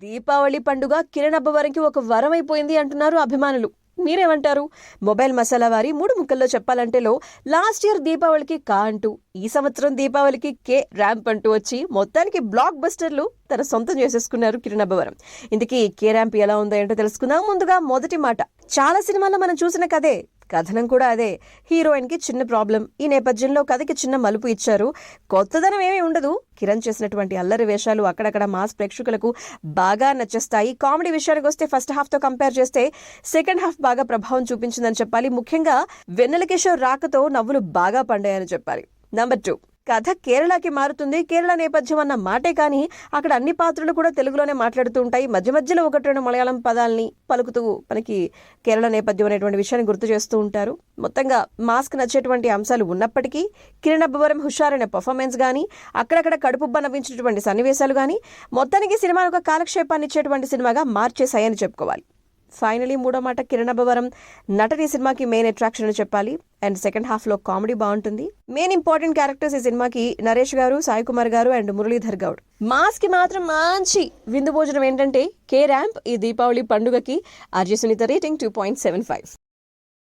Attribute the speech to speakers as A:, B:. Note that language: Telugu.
A: దీపావళి పండుగ కిరణ్ అబ్బవరంకి ఒక వరం అయిపోయింది అంటున్నారు అభిమానులు. మీరేమంటారు? మొబైల్ మసాలా వారి 3 ముక్కల్లో చెప్పాలంటేలో లాస్ట్ ఇయర్ దీపావళికి కా అంటూ, ఈ సంవత్సరం దీపావళికి కే ర్యాంప్ అంటూ వచ్చి మొత్తానికి బ్లాక్ బస్టర్లు తన సొంతం చేసేసుకున్నారు కిరణ్ అబ్బవరం. ఇందుకీ కే ర్యాంప్ ఎలా ఉందో ఏంటో తెలుసుకుందాం. ముందుగా మొదటి మాట, చాలా సినిమాల్లో మనం చూసిన కథే, కథనం కూడా అదే. హీరోయిన్ కి చిన్న ప్రాబ్లం, ఈ నేపథ్యంలో కథకి చిన్న మలుపు ఇచ్చారు. కొత్తదనం ఏమీ ఉండదు. కిరణ్ చేసినటువంటి అల్లరి వేషాలు అక్కడక్కడ మాస్ ప్రేక్షకులకు బాగా నచ్చేస్తాయి. కామెడీ విషయానికి వస్తే ఫస్ట్ హాఫ్ తో కంపేర్ చేస్తే సెకండ్ హాఫ్ బాగా ప్రభావం చూపించిందని చెప్పాలి. ముఖ్యంగా వెన్నెల కిషోర్ రాకతో నవ్వులు బాగా పండాయని చెప్పాలి. నంబర్ 2, కథ కేరళకి మారుతుంది. కేరళ నేపథ్యం అన్న మాటే కానీ అక్కడ అన్ని పాత్రలు కూడా తెలుగులోనే మాట్లాడుతూ ఉంటాయి. మధ్య మధ్యలో 1-2 మలయాళం పదాలని పలుకుతూ మనకి కేరళ నేపథ్యం అనేటువంటి విషయాన్ని గుర్తు చేస్తూ ఉంటారు. మొత్తంగా మాస్క్ నచ్చేటువంటి అంశాలు ఉన్నప్పటికీ కిరణ్ అబ్బవరం హుషారైన పర్ఫార్మెన్స్ కానీ, అక్కడక్కడ కడుపుబ్బ నవ్వించినటువంటి సన్నివేశాలు కానీ మొత్తానికి సినిమాను ఒక కాలక్షేపాన్ని ఇచ్చేటువంటి సినిమాగా మార్చేశాయని చెప్పుకోవాలి. ఫైనలీ మూడో మాట, కిరణ్ అబ్బవరం నటన సినిమాకి మెయిన్ అట్రాక్షన్ అని చెప్పాలి. అండ్ సెకండ్ హాఫ్ లో కామెడీ బాగుంటుంది. మెయిన్ ఇంపార్టెంట్ క్యారెక్టర్స్ ఈ సినిమాకి నరేష్ గారు, సాయి కుమార్ గారు అండ్ మురళీధర్ గౌడ్. మాస్ కి మాత్రం మంచి విందు భోజనం ఏంటంటే కే ర్యాంప్ ఈ దీపావళి పండుగకి. RJ Sunitha rating 2.75.